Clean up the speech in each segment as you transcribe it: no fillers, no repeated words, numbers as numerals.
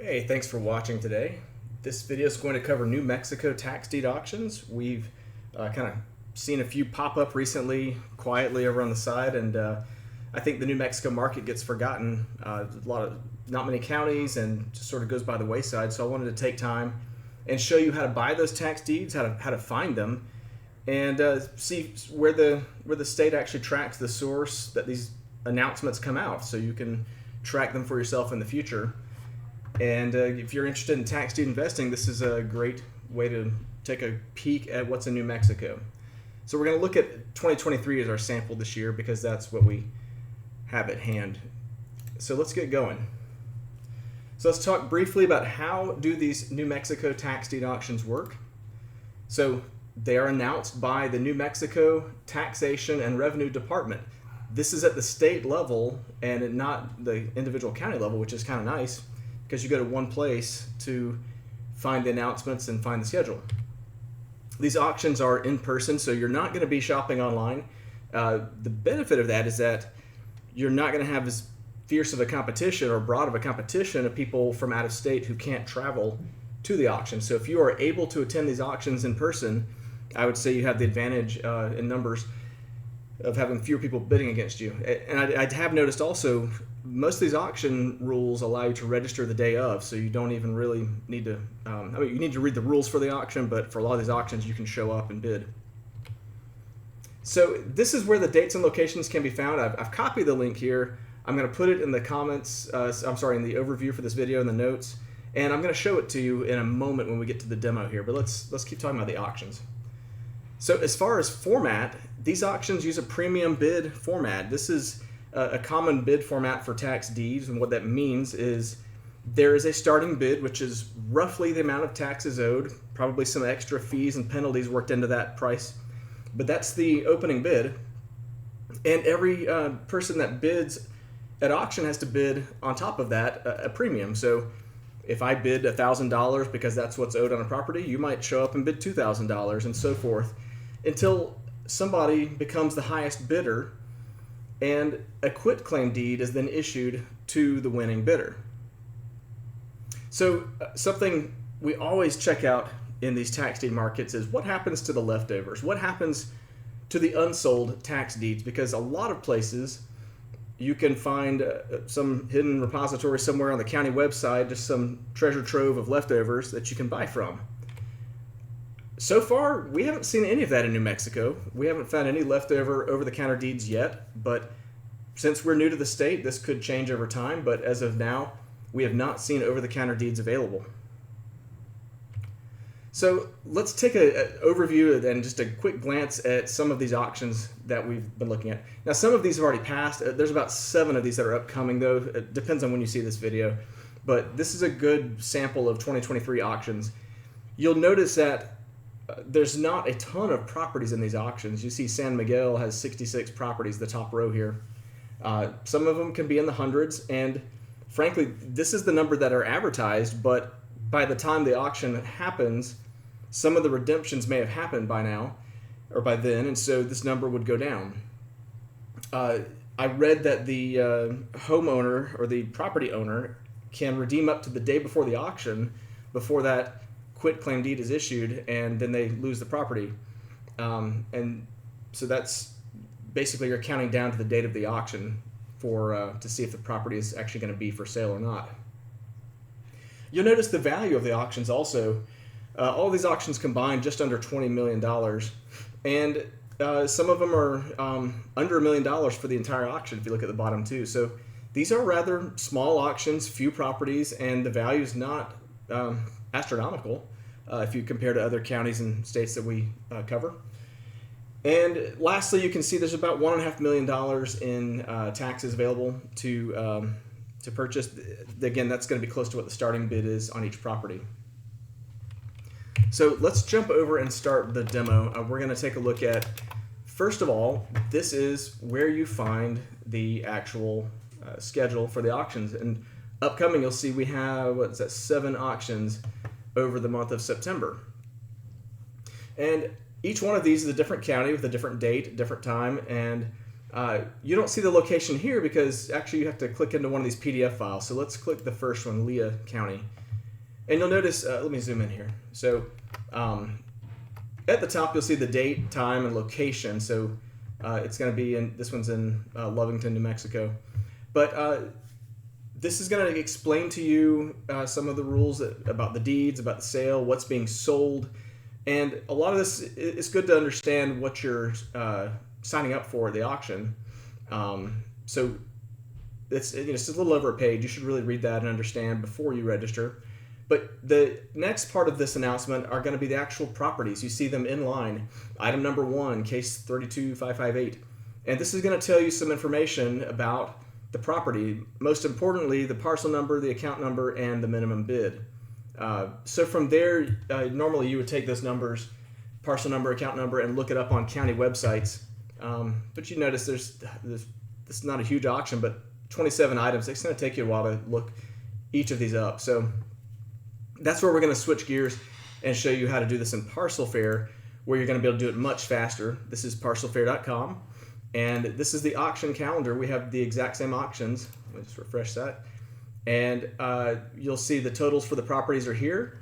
Hey, thanks for watching today. This video is going to cover New Mexico tax deed auctions. We've kind of seen a few pop up recently, quietly over on the side, and I think the New Mexico market gets forgotten. Not many counties, and just sort of goes by the wayside. So I wanted to take time and show you how to buy those tax deeds, how to find them, and see where the state actually tracks the source that these announcements come out, so you can track them for yourself in the future. And if you're interested in tax deed investing, this is a great way to take a peek at what's in New Mexico. So we're going to look at 2023 as our sample this year because that's what we have at hand. So let's get going. So let's talk briefly about how do these New Mexico tax deed auctions work. So they are announced by the New Mexico Taxation and Revenue Department. This is at the state level and not the individual county level, which is kind of nice, because you go to one place to find the announcements and find the schedule. These auctions are in person, so you're not going to be shopping online. The benefit of that is that you're not going to have as fierce of a competition or broad of a competition of people from out of state who can't travel to the auction. So if you are able to attend these auctions in person, I would say you have the advantage in numbers of having fewer people bidding against you. And I have noticed also, most of these auction rules allow you to register the day of, so you don't even really need to, you need to read the rules for the auction, but for a lot of these auctions you can show up and bid. So this is where the dates and locations can be found. I've copied the link here. I'm going to put it in the comments, in the overview for this video in the notes, and I'm going to show it to you in a moment when we get to the demo here, but let's keep talking about the auctions. So as far as format, these auctions use a premium bid format. This is a common bid format for tax deeds, and what that means is there is a starting bid, which is roughly the amount of taxes owed, probably some extra fees and penalties worked into that price, but that's the opening bid. And every person that bids at auction has to bid on top of that a premium. So if I bid $1,000 because that's what's owed on a property, you might show up and bid $2,000 and so forth, until somebody becomes the highest bidder and a quitclaim deed is then issued to the winning bidder. So something we always check out in these tax deed markets is what happens to the leftovers? What happens to the unsold tax deeds? Because a lot of places you can find some hidden repository somewhere on the county website, just some treasure trove of leftovers that you can buy from. So far, we haven't seen any of that in New Mexico. We haven't found any leftover over-the-counter deeds yet, but since we're new to the state, this could change over time, but as of now, we have not seen over-the-counter deeds available. So let's take an overview and just a quick glance at some of these auctions that we've been looking at. Now, some of these have already passed. There's about 7 of these that are upcoming, though. It depends on when you see this video, but this is a good sample of 2023 auctions. You'll notice that there's not a ton of properties in these auctions. You see San Miguel has 66 properties, the top row here. Some of them can be in the hundreds, and frankly, this is the number that are advertised, but by the time the auction happens, some of the redemptions may have happened by now, or by then, and so this number would go down. I read that the homeowner or the property owner can redeem up to the day before the auction, before that quitclaim deed is issued, and then they lose the property. And so that's basically you're counting down to the date of the auction for to see if the property is actually going to be for sale or not. You'll notice the value of the auctions also. All these auctions combined just under $20 million, and some of them are under $1 million for the entire auction if you look at the bottom too. So these are rather small auctions, few properties, and the value is not astronomical if you compare to other counties and states that we cover. And lastly, you can see there's about $1.5 million in taxes available to purchase. Again, that's going to be close to what the starting bid is on each property. So let's jump over and start the demo. We're going to take a look at, first of all, this is where you find the actual schedule for the auctions. And upcoming, you'll see we have, 7 auctions over the month of September. And each one of these is a different county with a different date, different time, and You don't see the location here because actually you have to click into one of these PDF files. So let's click the first one, Lea County. And you'll notice, let me zoom in here. So at the top, you'll see the date, time, and location. So it's going to be this one's in Lovington, New Mexico. But this is going to explain to you some of the rules about the deeds, about the sale, what's being sold. And a lot of this, it's good to understand what you're signing up for at the auction. So it's just a little over a page. You should really read that and understand before you register. But the next part of this announcement are going to be the actual properties. You see them in line. Item number 1, case 32558. And this is going to tell you some information about the property. Most importantly, the parcel number, the account number, and the minimum bid. So from there, normally you would take those numbers, parcel number, account number, and look it up on county websites. But you notice this is not a huge auction, but 27 items. It's going to take you a while to look each of these up. So that's where we're going to switch gears and show you how to do this in Parcel Fair, where you're going to be able to do it much faster. This is parcelfair.com, and this is the auction calendar. We have the exact same auctions. Let me just refresh that. And you'll see the totals for the properties are here.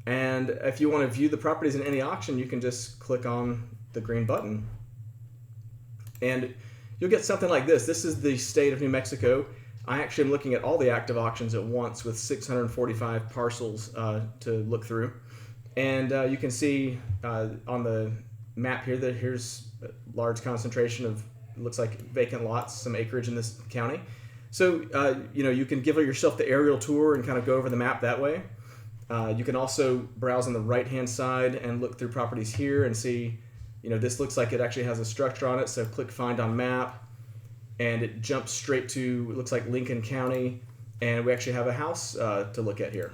And if you want to view the properties in any auction, you can just click on the green button. And you'll get something like this. This is the state of New Mexico. I actually am looking at all the active auctions at once with 645 parcels to look through. And you can see on the map here that here's a large concentration of, it looks like vacant lots, some acreage in this county. So, you can give yourself the aerial tour and kind of go over the map that way. You can also browse on the right-hand side and look through properties here and see, this looks like it actually has a structure on it. So click Find on Map, and it jumps straight to, it looks like Lincoln County, and we actually have a house to look at here.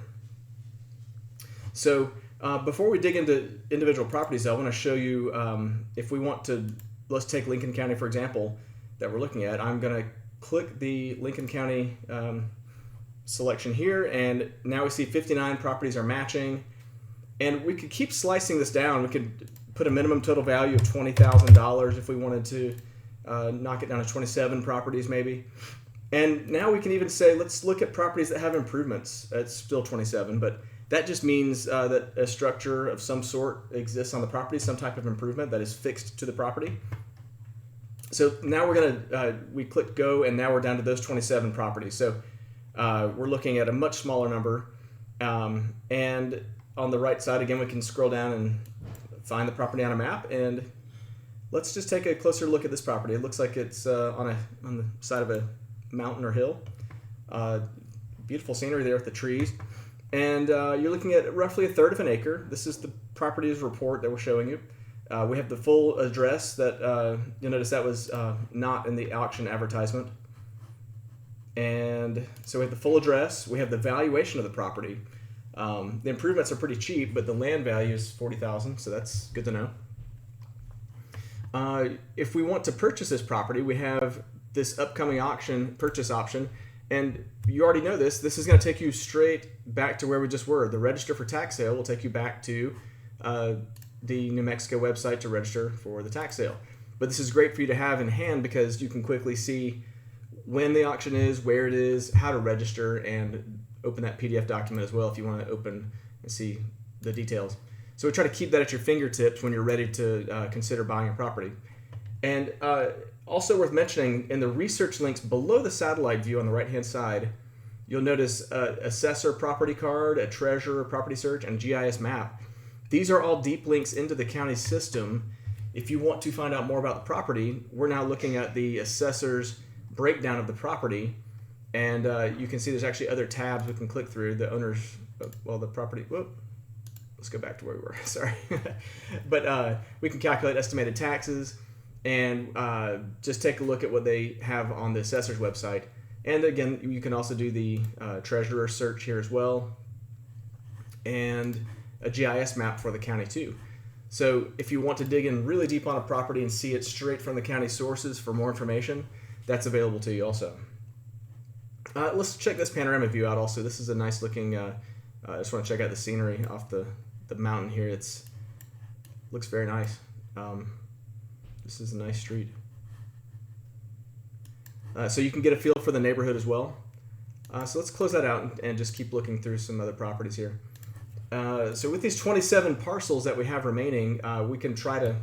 So before we dig into individual properties, I want to show you, if we want to, let's take Lincoln County, for example, that we're looking at. I'm going to click the Lincoln County selection here, and now we see 59 properties are matching. And we could keep slicing this down. We could put a minimum total value of $20,000 if we wanted to knock it down to 27 properties maybe. And now we can even say, let's look at properties that have improvements. It's still 27, but that just means that a structure of some sort exists on the property, some type of improvement that is fixed to the property. So now we're going we click go, and now we're down to those 27 properties. So we're looking at a much smaller number. And on the right side, again, we can scroll down and find the property on a map. And let's just take a closer look at this property. It looks like it's on the side of a mountain or hill. Beautiful scenery there with the trees. And you're looking at roughly 1/3 of an acre. This is the properties report that we're showing you. We have the full address that you'll notice that was not in the auction advertisement. And so we have the full address. We have the valuation of the property. The improvements are pretty cheap, but the land value is $40,000, so that's good to know. If we want to purchase this property, we have this upcoming auction, purchase option, and you already know this. This is going to take you straight back to where we just were. The register for tax sale will take you back to the New Mexico website to register for the tax sale. But this is great for you to have in hand because you can quickly see when the auction is, where it is, how to register, and open that PDF document as well if you want to open and see the details. So we try to keep that at your fingertips when you're ready to consider buying a property. And also worth mentioning, in the research links below the satellite view on the right-hand side, you'll notice assessor property card, a treasurer property search, and GIS map. These are all deep links into the county system. If you want to find out more about the property, we're now looking at the assessor's breakdown of the property. And you can see there's actually other tabs we can click through. The owners, the property, let's go back to where we were, sorry. But we can calculate estimated taxes and just take a look at what they have on the assessor's website. And again, you can also do the treasurer search here as well, and a GIS map for the county too. So if you want to dig in really deep on a property and see it straight from the county sources for more information, that's available to you also. Let's check this panorama view out also. This is a nice looking, I just want to check out the scenery off the mountain here. Looks very nice. This is a nice street. So you can get a feel for the neighborhood as well. So let's close that out and just keep looking through some other properties here. So with these 27 parcels that we have remaining, we can try to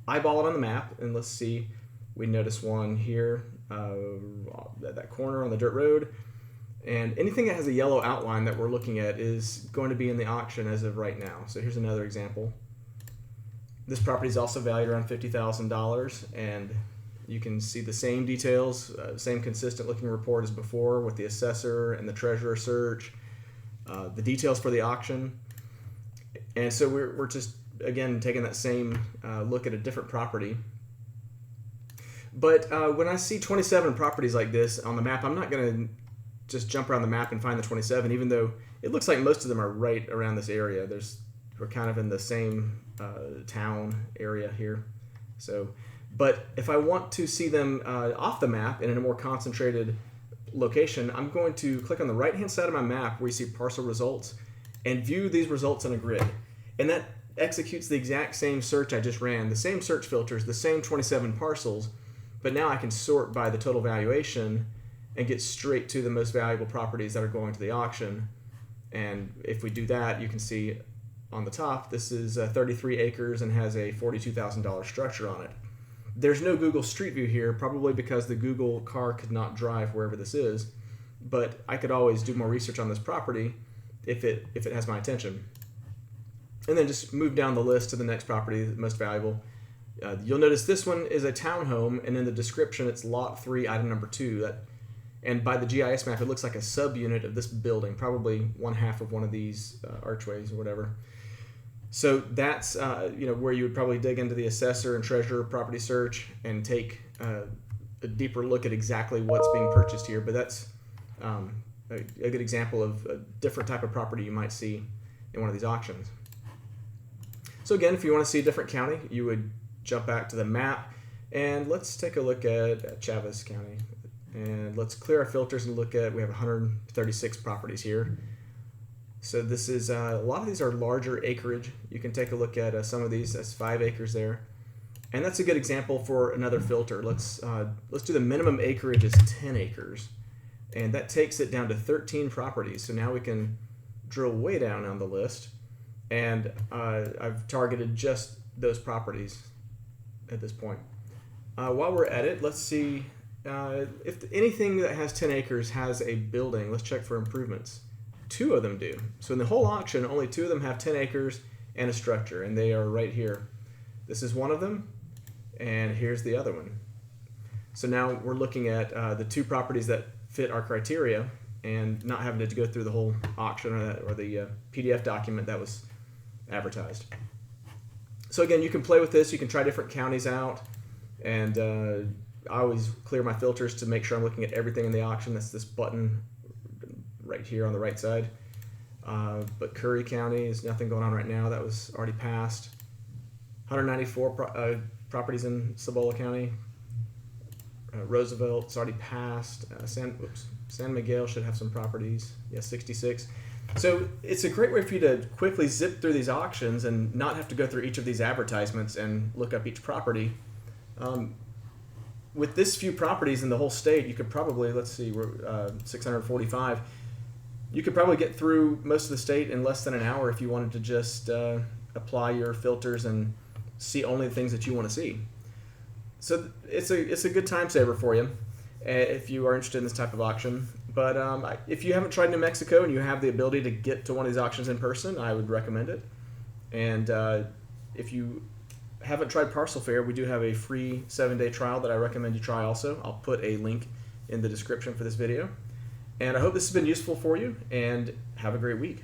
eyeball it on the map, and let's see. We notice one here, that corner on the dirt road, and anything that has a yellow outline that we're looking at is going to be in the auction as of right now. So here's another example. This property is also valued around $50,000, and you can see the same details, same consistent looking report as before with the assessor and the treasurer search, the details for the auction. And so we're just, again, taking that same look at a different property. But when I see 27 properties like this on the map, I'm not going to just jump around the map and find the 27, even though it looks like most of them are right around this area. We're kind of in the same town area here. So, but if I want to see them off the map and in a more concentrated location, I'm going to click on the right-hand side of my map where you see parcel results and view these results in a grid. And that executes the exact same search I just ran, the same search filters, the same 27 parcels, but now I can sort by the total valuation and get straight to the most valuable properties that are going to the auction. And if we do that, you can see on the top, this is 33 acres and has a $42,000 structure on it. There's no Google Street View here, probably because the Google car could not drive wherever this is, but I could always do more research on this property if it has my attention. And then just move down the list to the next property, the most valuable. You'll notice this one is a townhome, and in the description it's lot 3, item number 2. And by the GIS map, it looks like a subunit of this building, probably one half of one of these archways or whatever. So that's where you would probably dig into the assessor and treasurer property search and take a deeper look at exactly what's being purchased here. But that's a good example of a different type of property you might see in one of these auctions. So again, if you want to see a different county, you would jump back to the map, and let's take a look at Chavez County. And let's clear our filters and look at, we have 136 properties here. So this is, a lot of these are larger acreage. You can take a look at some of these. That's 5 acres there. And that's a good example for another filter. Let's do the minimum acreage is 10 acres. And that takes it down to 13 properties. So now we can drill way down on the list. And I've targeted just those properties at this point. While we're at it, let's see if anything that has 10 acres has a building. Let's check for improvements. 2 of them do. So in the whole auction, only 2 of them have 10 acres and a structure, and they are right here. This is one of them, and here's the other one. So now we're looking at the 2 properties that fit our criteria and not having to go through the whole auction or the PDF document that was advertised. So again, you can play with this. You can try different counties out, and I always clear my filters to make sure I'm looking at everything in the auction. That's this button right here on the right side. But Curry County is nothing going on right now. That was already passed. 194 properties in Cibola County. Roosevelt's already passed. San Miguel should have some properties. Yeah, 66. So it's a great way for you to quickly zip through these auctions and not have to go through each of these advertisements and look up each property. With this few properties in the whole state, you could probably, let's see, we're 645. You could probably get through most of the state in less than an hour if you wanted to just apply your filters and see only the things that you want to see. So it's a good time saver for you if you are interested in this type of auction. But if you haven't tried New Mexico and you have the ability to get to one of these auctions in person, I would recommend it. And if you haven't tried Parcel Fair, we do have a free 7-day trial that I recommend you try also. I'll put a link in the description for this video. And I hope this has been useful for you, and have a great week.